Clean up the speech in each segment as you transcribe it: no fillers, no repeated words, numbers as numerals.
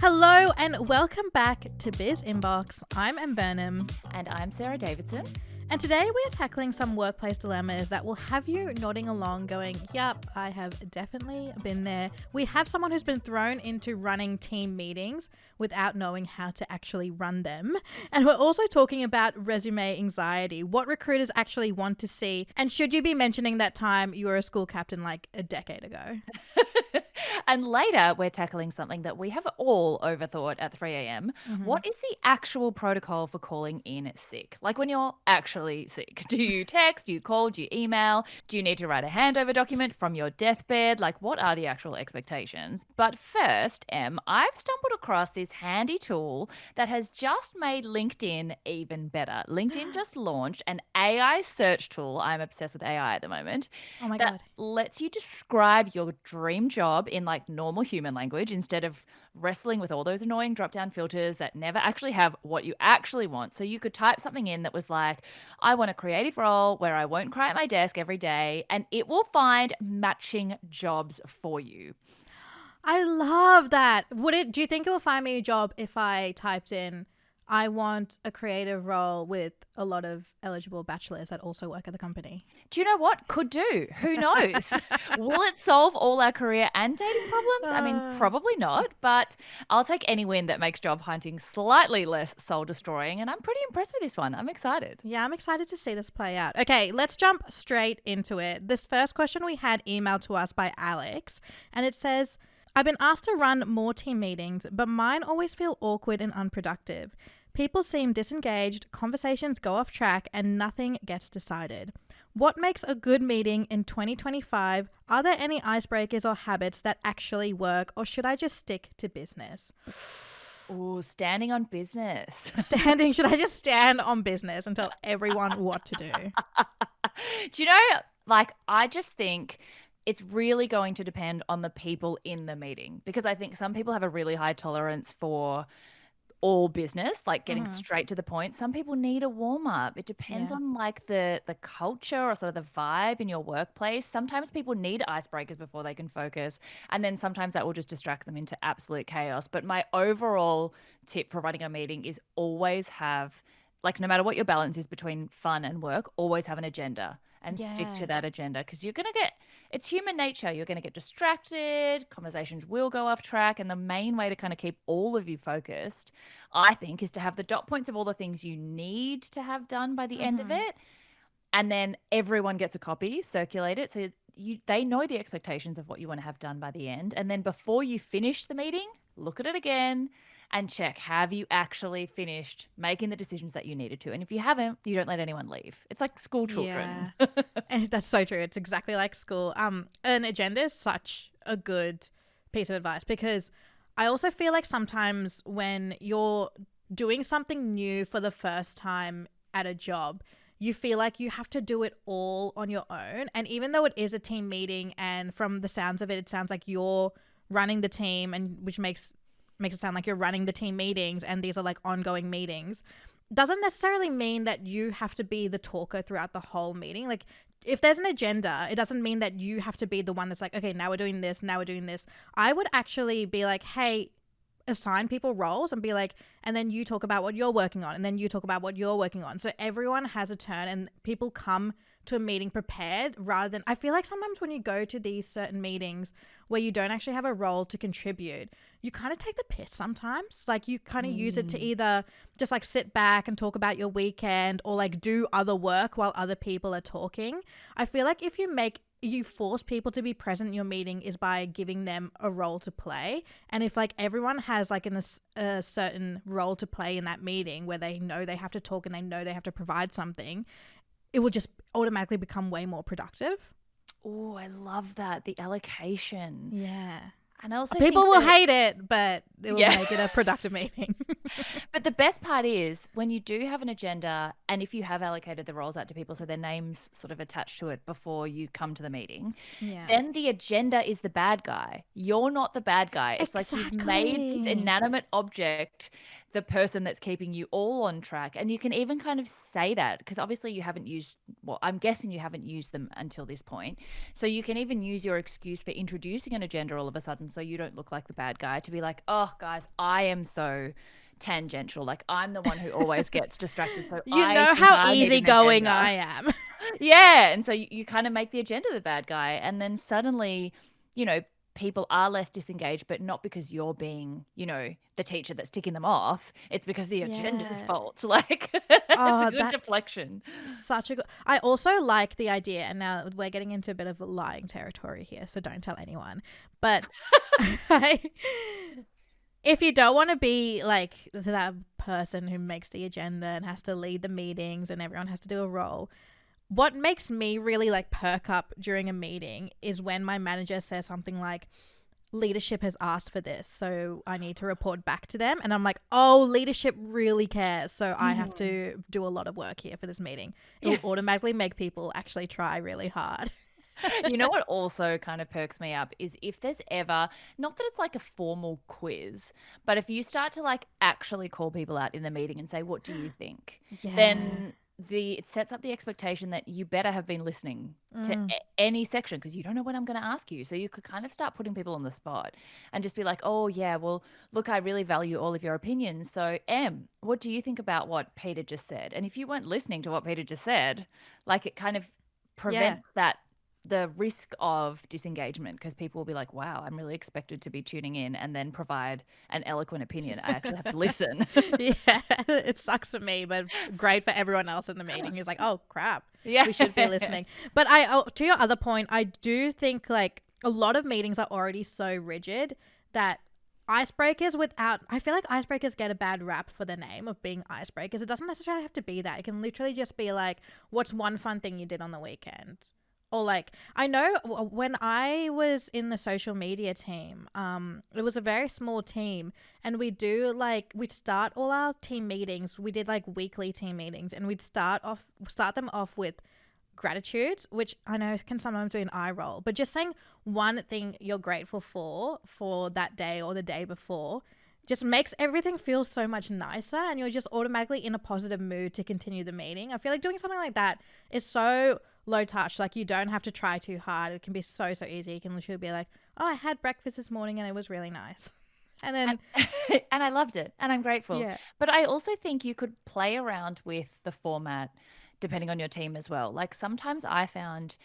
Hello and welcome back to Biz Inbox. I'm Em Burnham. And I'm Sarah Davidson. And today we are tackling some workplace dilemmas that will have you nodding along going, yup, I have definitely been there. We have someone who's been thrown into running team meetings without knowing how to actually run them. And we're also talking about resume anxiety, what recruiters actually want to see. And should you be mentioning that time you were a school captain like a decade ago? And later, we're tackling something that we have all overthought at 3 a.m. What is the actual protocol for calling in sick? Like when you're actually sick. Do you text? Do you call? Do you email? Do you need to write a handover document from your deathbed? Like, what are the actual expectations? But first, Em, I've stumbled across this handy tool that has just made LinkedIn even better. LinkedIn just launched an AI search tool. I'm obsessed with AI at the moment. Oh my that God. lets you describe your dream job in like normal human language instead of wrestling with all those annoying drop down filters that never actually have what you actually want. So you could type something in that was like, I want a creative role where I won't cry at my desk every day, and it will find matching jobs for you. I love that. Do you think it will find me a job if I typed in, I want a creative role with a lot of eligible bachelors that also work at the company? Do you know what? Could do. Who knows? Will it solve all our career and dating problems? I mean, probably not, but I'll take any win that makes job hunting slightly less soul destroying. And I'm pretty impressed with this one. I'm excited. Yeah, I'm excited to see this play out. Okay, let's jump straight into it. This first question we had emailed to us by Alex, and it says, I've been asked to run more team meetings, but mine always feel awkward and unproductive. People seem disengaged, conversations go off track, and nothing gets decided. What makes a good meeting in 2025? Are there any icebreakers or habits that actually work, or should I just stick to business? Ooh, standing on business. Should I just stand on business and tell everyone what to do? Do you know, like, I just think it's really going to depend on the people in the meeting, because I think some people have a really high tolerance for all business, like getting straight to the point. Some people need a warm up. It depends on like the culture or sort of the vibe in your workplace. Sometimes people need icebreakers before they can focus, and then sometimes that will just distract them into absolute chaos. But my overall tip for running a meeting is always have, like, no matter what your balance is between fun and work, always have an agenda and stick to that agenda, because you're going to it's human nature. You're going to get distracted. Conversations will go off track. And the main way to kind of keep all of you focused, I think, is to have the dot points of all the things you need to have done by the end of it. And then everyone gets a copy, circulate it. So they know the expectations of what you want to have done by the end. And then before you finish the meeting, look at it again and check, have you actually finished making the decisions that you needed to? And if you haven't, you don't let anyone leave. It's like school children. Yeah. And that's so true. It's exactly like school. An agenda is such a good piece of advice, because I also feel like sometimes when you're doing something new for the first time at a job, you feel like you have to do it all on your own. And even though it is a team meeting, and from the sounds of it, it sounds like you're running the team, and which makes it sound like you're running the team meetings and these are like ongoing meetings, doesn't necessarily mean that you have to be the talker throughout the whole meeting. Like, if there's an agenda, it doesn't mean that you have to be the one that's like, okay, now we're doing this, now we're doing this. I would actually be like, hey, assign people roles and be like, and then you talk about what you're working on, and then you talk about what you're working on. So everyone has a turn and people come to a meeting prepared, rather than, I feel like sometimes when you go to these certain meetings where you don't actually have a role to contribute, you kind of take the piss sometimes. Like, you kind of use it to either just like sit back and talk about your weekend, or like do other work while other people are talking. I feel like if you force people to be present in your meeting is by giving them a role to play. And if like everyone has like a certain role to play in that meeting where they know they have to talk and they know they have to provide something, it will just automatically become way more productive. Oh, I love that. The allocation. Yeah. And I also People think will that, hate it, but it will make it a productive meeting. but the best part is when you do have an agenda, and if you have allocated the roles out to people so their names sort of attached to it before you come to the meeting, then the agenda is the bad guy. You're not the bad guy. It's like you've made this inanimate object the person that's keeping you all on track. And you can even kind of say that because obviously you haven't used, well, I'm guessing you haven't used them until this point. So you can even use your excuse for introducing an agenda all of a sudden so you don't look like the bad guy to be like, oh, guys, I am so tangential. Like I'm the one who always gets distracted. So You I know think how I need an easygoing agenda. I am. Yeah. And so you kind of make the agenda the bad guy. And then suddenly, you know, people are less disengaged, but not because you're being, you know, the teacher that's ticking them off. It's because the agenda's Yeah. fault. Like it's a Oh, good that's deflection. such a good. I also like the idea, and now we're getting into a bit of lying territory here, so don't tell anyone. But I, if you don't want to be like that person who makes the agenda and has to lead the meetings and everyone has to do a role, what makes me really like perk up during a meeting is when my manager says something like, leadership has asked for this, so I need to report back to them. And I'm like, oh, leadership really cares, so I have to do a lot of work here for this meeting. It will automatically make people actually try really hard. You know what also kind of perks me up is if there's ever, not that it's like a formal quiz, but if you start to like actually call people out in the meeting and say, what do you think? Yeah. Then it sets up the expectation that you better have been listening to any section because you don't know what I'm going to ask you. So you could kind of start putting people on the spot and just be like, oh, yeah, well, look, I really value all of your opinions. So, Em, what do you think about what Peter just said? And if you weren't listening to what Peter just said, like it kind of prevents the risk of disengagement because people will be like, wow, I'm really expected to be tuning in and then provide an eloquent opinion. I actually have to listen. Yeah, it sucks for me, but great for everyone else in the meeting who's like, oh crap, Yeah. we should be listening. But to your other point, I do think like a lot of meetings are already so rigid that icebreakers I feel like icebreakers get a bad rap for the name of being icebreakers. It doesn't necessarily have to be that. It can literally just be like, what's one fun thing you did on the weekend? Or like, I know when I was in the social media team, it was a very small team, and we'd start all our team meetings. We did like weekly team meetings, and we'd start them off with gratitudes, which I know can sometimes be an eye roll, but just saying one thing you're grateful for that day or the day before just makes everything feel so much nicer, and you're just automatically in a positive mood to continue the meeting. I feel like doing something like that is so low touch. Like you don't have to try too hard. It can be so easy. You can literally be like, oh, I had breakfast this morning and it was really nice. And then and I loved it and I'm grateful. Yeah. But I also think you could play around with the format depending on your team as well. Like sometimes I found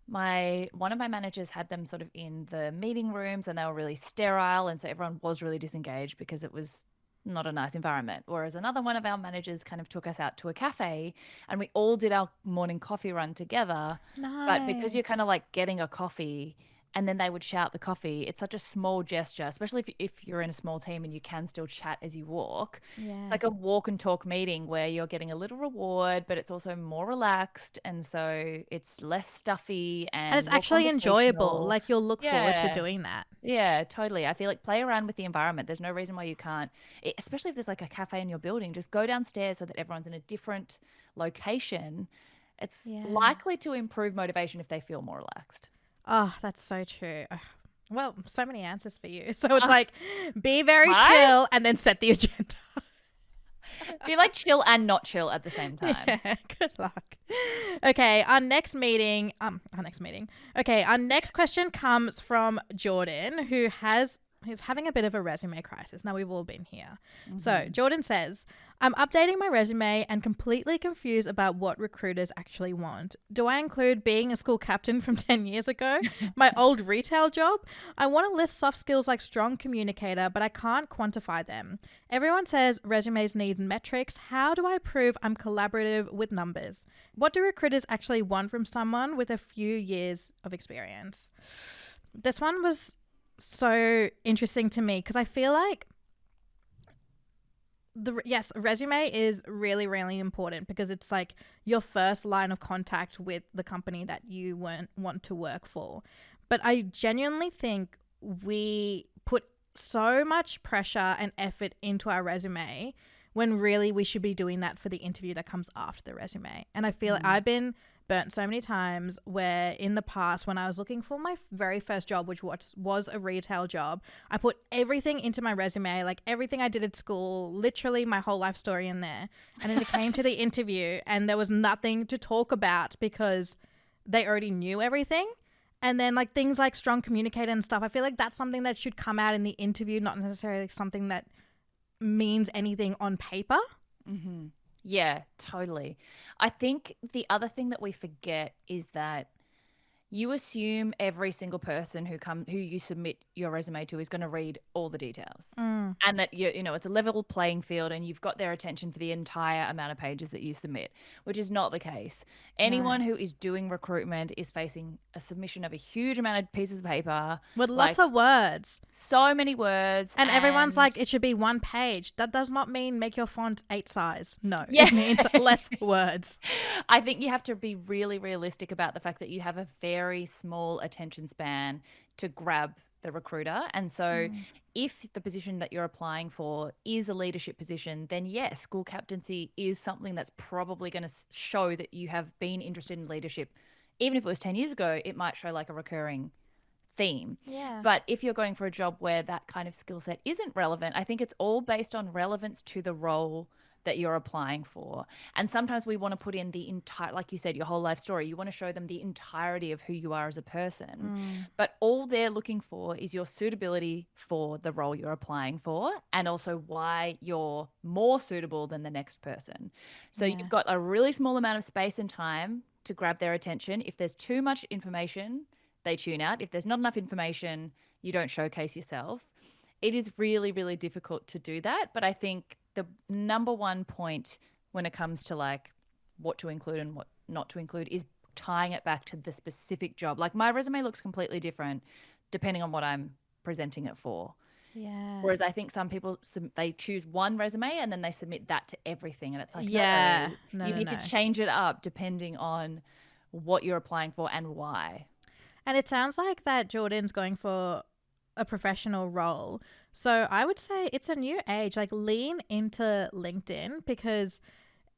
one of my managers had them sort of in the meeting rooms and they were really sterile, and so everyone was really disengaged because it was not a nice environment. Whereas another one of our managers kind of took us out to a cafe and we all did our morning coffee run together. But because you're kind of like getting a coffee and then they would shout the coffee, it's such a small gesture, especially if you're in a small team and you can still chat as you walk. Yeah. It's like a walk and talk meeting where you're getting a little reward, but it's also more relaxed. And so it's less stuffy and it's more actually enjoyable. conversational. Like you'll look forward to Yeah. doing that. Yeah, totally. I feel like play around with the environment. There's no reason why you can't, especially if there's like a cafe in your building, just go downstairs so that everyone's in a different location. It's likely to improve motivation if they feel more relaxed. Oh, that's so true. Well, so many answers for you. So it's like, be very chill and then set the agenda. Be like chill and not chill at the same time. Yeah, good luck. Okay, our next meeting. Okay, our next question comes from Jordan, who's having a bit of a resume crisis. Now, we've all been here. So Jordan says, I'm updating my resume and completely confused about what recruiters actually want. Do I include being a school captain from 10 years ago? My old retail job? I want to list soft skills like strong communicator, but I can't quantify them. Everyone says resumes need metrics. How do I prove I'm collaborative with numbers? What do recruiters actually want from someone with a few years of experience? This one was so interesting to me because I feel like resume is really, really important because it's like your first line of contact with the company that you want to work for. But I genuinely think we put so much pressure and effort into our resume when really we should be doing that for the interview that comes after the resume. And I feel like I've been burnt so many times where in the past when I was looking for my very first job, which was a retail job, I put everything into my resume, like everything I did at school, literally my whole life story in there. And then it came to the interview and there was nothing to talk about because they already knew everything. And then like things like strong communicator and stuff, I feel like that's something that should come out in the interview, not necessarily something that means anything on paper. Mm-hmm. Yeah, totally. I think the other thing that we forget is that you assume every single person who you submit your resume to is going to read all the details, and that it's a level playing field, and you've got their attention for the entire amount of pages that you submit, which is not the case. Anyone who is doing recruitment is facing a submission of a huge amount of pieces of paper with lots of words, so many words, and everyone's like, it should be one page. That does not mean make your font 8 size. No, it means less words. I think you have to be really realistic about the fact that you have a very small attention span to grab the recruiter. And so if the position that you're applying for is a leadership position, then yes, school captaincy is something that's probably going to show that you have been interested in leadership. Even if it was 10 years ago, it might show like a recurring theme. Yeah. But if you're going for a job where that kind of skill set isn't relevant, I think it's all based on relevance to the role that you're applying for. And sometimes we want to put in the entire, like you said, your whole life story. You want to show them the entirety of who you are as a person. But all they're looking for is your suitability for the role you're applying for, and also why you're more suitable than the next person. So you've got a really small amount of space and time to grab their attention. If there's too much information, they tune out. If there's not enough information, you don't showcase yourself. It is really, really difficult to do that. But I think the number one point when it comes to like what to include and what not to include is tying it back to the specific job. Like my resume looks completely different depending on what I'm presenting it for. Yeah. Whereas I think some people, they choose one resume and then they submit that to everything. And it's like, no, you need to change it up depending on what you're applying for and why. And it sounds like that Jordan's going for a professional role. So I would say it's a new age. Like lean into LinkedIn because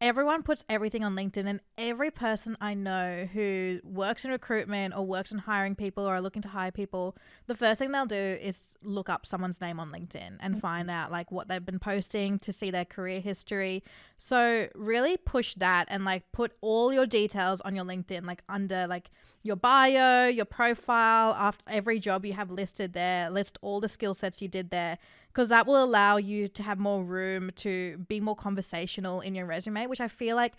everyone puts everything on LinkedIn, and every person I know who works in recruitment or works in hiring people or are looking to hire people, the first thing they'll do is look up someone's name on LinkedIn and find out like what they've been posting to see their career history. So really push that and like put all your details on your LinkedIn, like under like your bio, your profile, after every job you have listed there, list all the skill sets you did there, because that will allow you to have more room to be more conversational in your resume, which I feel like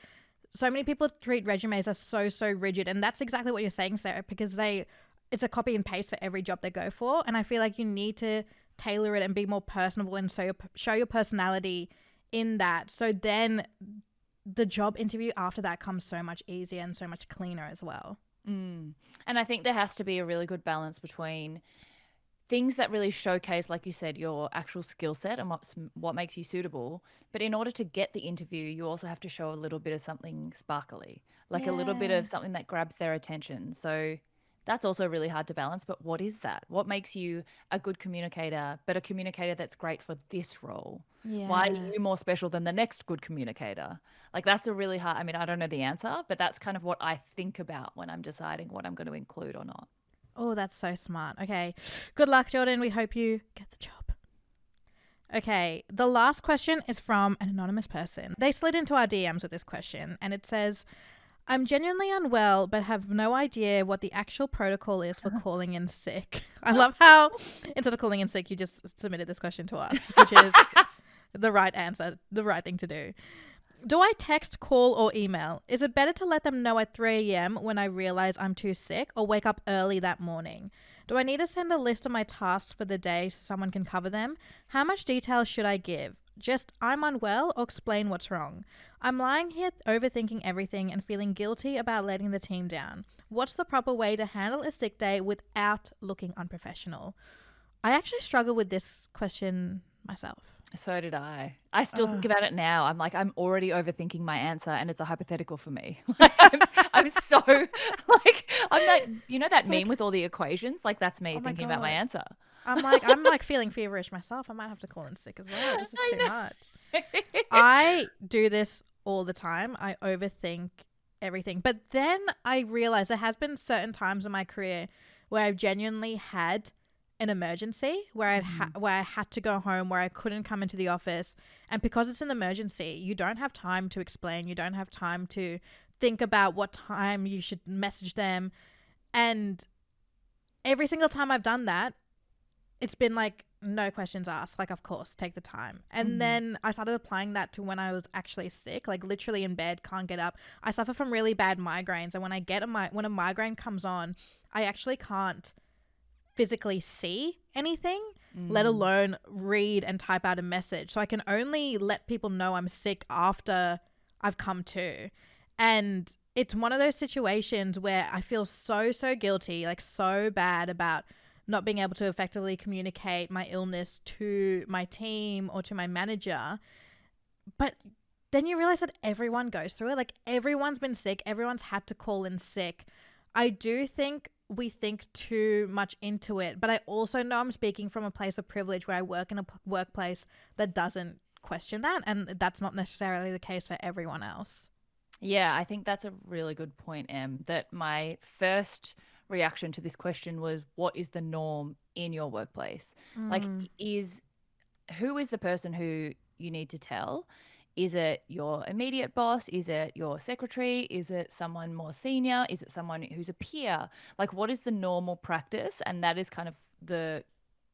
so many people treat resumes as so rigid. And that's exactly what you're saying, Sarah, because it's a copy and paste for every job they go for. And I feel like you need to tailor it and be more personable and show your personality in that. So then the job interview after that comes so much easier and so much cleaner as well. And I think there has to be a really good balance between things that really showcase, like you said, your actual skill set and what makes you suitable. But in order to get the interview, you also have to show a little bit of something sparkly, like a little bit of something that grabs their attention. So that's also really hard to balance. But what is that? What makes you a good communicator, but a communicator that's great for this role? Yeah. Why are you more special than the next good communicator? Like that's a really hard, I mean, I don't know the answer, but that's kind of what I think about when I'm deciding what I'm going to include or not. Oh, that's so smart. Okay. Good luck, Jordan. We hope you get the job. Okay. The last question is from an anonymous person. They slid into our DMs with this question, and it says, I'm genuinely unwell, but have no idea what the actual protocol is for calling in sick. I love how instead of calling in sick, you just submitted this question to us, which is the right answer, the right thing to do. Do I text, call, or email? Is it better to let them know at 3 a.m. when I realize I'm too sick, or wake up early that morning? Do I need to send a list of my tasks for the day so someone can cover them? How much detail should I give? Just I'm unwell, or explain what's wrong? I'm lying here overthinking everything and feeling guilty about letting the team down. What's the proper way to handle a sick day without looking unprofessional? I actually struggle with this question myself. So did I. I still think about it now. I'm like, I'm already overthinking my answer, and it's a hypothetical for me. Like, I'm so like, I'm like, you know that meme with all the equations? Like that's me thinking about my answer. I'm like feeling feverish myself. I might have to call in sick as well. This is too much. I do this all the time. I overthink everything. But then I realized there has been certain times in my career where I've genuinely had an emergency where where I had to go home, where I couldn't come into the office. And because it's an emergency, you don't have time to explain. You don't have time to think about what time you should message them. And every single time I've done that, it's been like, no questions asked. Like, of course, take the time. And then I started applying that to when I was actually sick, like literally in bed, can't get up. I suffer from really bad migraines. And when I get when a migraine comes on, I actually can't physically see anything, let alone read and type out a message. So I can only let people know I'm sick after I've come to. And it's one of those situations where I feel so guilty, like so bad about not being able to effectively communicate my illness to my team or to my manager. But then you realize that everyone goes through it. Like, everyone's been sick. Everyone's had to call in sick. I do think we think too much into it, but I also know I'm speaking from a place of privilege where I work in a workplace that doesn't question that. And that's not necessarily the case for everyone else. Yeah, I think that's a really good point, Em, that my first reaction to this question was, what is the norm in your workplace? Like, who is the person who you need to tell? Is it your immediate boss? Is it your secretary? Is it someone more senior? Is it someone who's a peer? Like, what is the normal practice? And that is kind of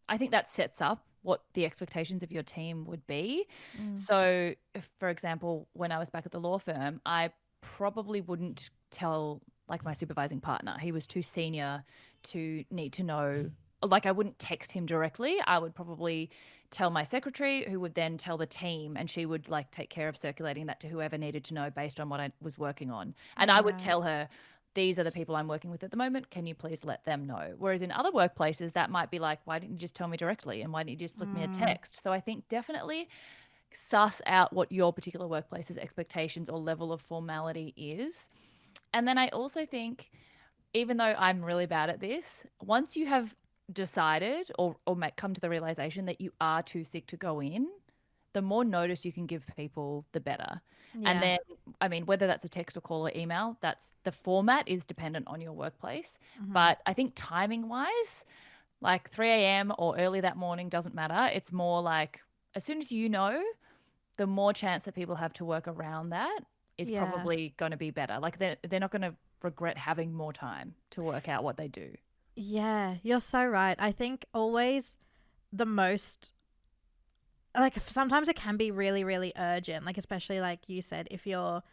I think that sets up what the expectations of your team would be. So, for example, when I was back at the law firm, I probably wouldn't tell like my supervising partner. He was too senior to need to know. Like, I wouldn't text him directly. I would probably tell my secretary, who would then tell the team, and she would like take care of circulating that to whoever needed to know based on what I was working on. And I would tell her, these are the people I'm working with at the moment. Can you please let them know? Whereas in other workplaces, that might be like, why didn't you just tell me directly? And why didn't you just flick me a text? So I think definitely suss out what your particular workplace's expectations or level of formality is. And then I also think, even though I'm really bad at this, once you have decided or come to the realization that you are too sick to go in, the more notice you can give people, the better. Yeah. And then, I mean, whether that's a text or call or email, that's the format is dependent on your workplace. But I think timing wise, like 3 a.m. or early that morning doesn't matter. It's more like, as soon as you know, the more chance that people have to work around that is probably going to be better. Like, they're not going to regret having more time to work out what they do. Yeah, you're so right. I think always the most, like, sometimes it can be really urgent, like, especially like you said, if your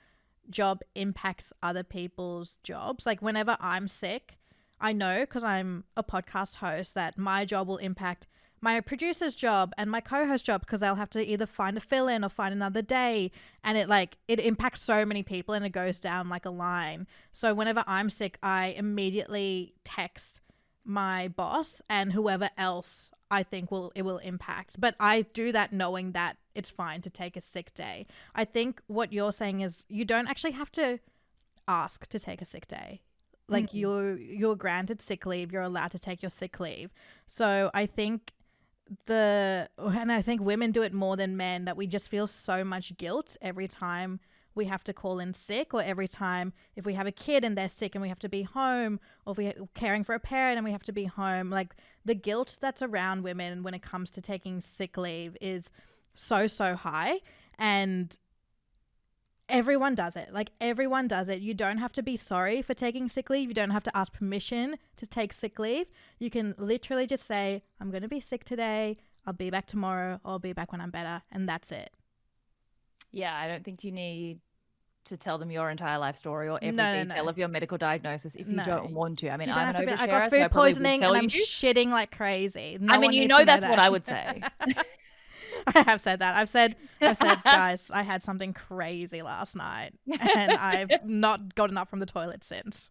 job impacts other people's jobs. Like, whenever I'm sick, I know, because I'm a podcast host, that my job will impact my producer's job and my co-host job, because they'll have to either find a fill-in or find another day, and it impacts so many people and it goes down like a line. So whenever I'm sick, I immediately text my boss and whoever else I think it will impact. But I do that knowing that it's fine to take a sick day. I think what you're saying is you don't actually have to ask to take a sick day. Like, you're granted sick leave, you're allowed to take your sick leave. So I think women do it more than men, that we just feel so much guilt every time we have to call in sick, or every time if we have a kid and they're sick and we have to be home, or if we're caring for a parent and we have to be home. Like, the guilt that's around women when it comes to taking sick leave is so high, and everyone does it. Like, everyone does it. You don't have to be sorry for taking sick leave. You don't have to ask permission to take sick leave. You can literally just say, I'm going to be sick today. I'll be back tomorrow, or I'll be back when I'm better. And that's it. Yeah, I don't think you need to tell them your entire life story or every detail of your medical diagnosis if you don't want to. I mean, I'm an oversharer, I got food poisoning and I'm shitting like crazy. I mean, you know that's what I would say. I have said that. I've said, guys, I had something crazy last night and I've not gotten up from the toilet since.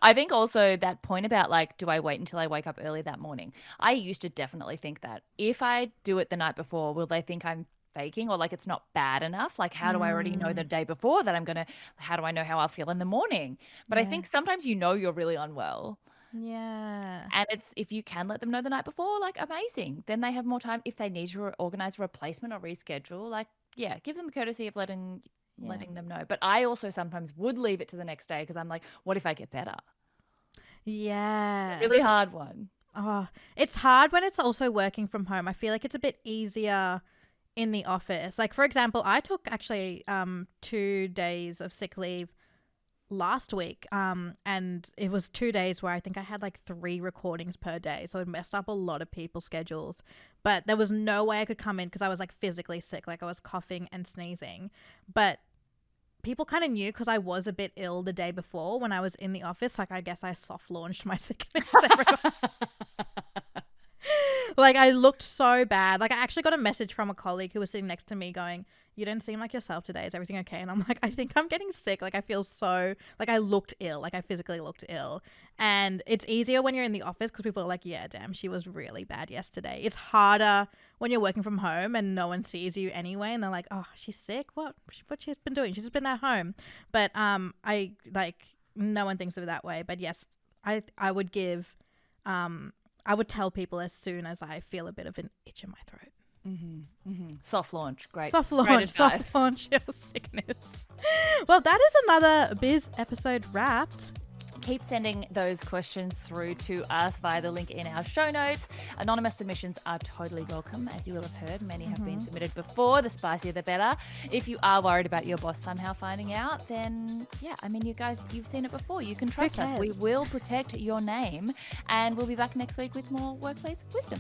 I think also that point about, like, do I wait until I wake up early that morning? I used to definitely think that if I do it the night before, will they think I'm faking, or like it's not bad enough? Like, how do I already know the day before that how do I know how I'll feel in the morning? But I think sometimes you're really unwell. Yeah. And it's, if you can let them know the night before, like, amazing. Then they have more time. If they need to organize a replacement or reschedule, like, yeah, give them the courtesy of letting letting them know. But I also sometimes would leave it to the next day because I'm like, what if I get better? Yeah. Really hard one. Oh, it's hard when it's also working from home. I feel like it's a bit easier in the office. Like, for example, I took actually 2 days of sick leave last week, and it was 2 days where I think I had like 3 recordings per day, so it messed up a lot of people's schedules. But there was no way I could come in because I was like physically sick, like I was coughing and sneezing. But people kind of knew because I was a bit ill the day before when I was in the office. Like, I guess I soft launched my sickness. Like, I looked so bad. Like, I actually got a message from a colleague who was sitting next to me going, "You don't seem like yourself today. Is everything okay?" And I'm like, I think I'm getting sick. Like, I feel so, like, I looked ill. Like, I physically looked ill. And it's easier when you're in the office because people are like, yeah, damn, she was really bad yesterday. It's harder when you're working from home and no one sees you anyway. And they're like, oh, she's sick? What she's been doing? She's just been at home. But I, like, no one thinks of it that way. But yes, I would give, I would tell people as soon as I feel a bit of an itch in my throat. Soft launch. Great. Soft Great launch. advice. Soft launch your sickness. Well, that is another Biz episode wrapped. Keep sending those questions through to us via the link in our show notes. Anonymous submissions are totally welcome, as you will have heard. Many have been submitted before. The spicier, the better. If you are worried about your boss somehow finding out, then yeah, I mean, you guys, you've seen it before. You can trust us. We will protect your name, and we'll be back next week with more workplace wisdom.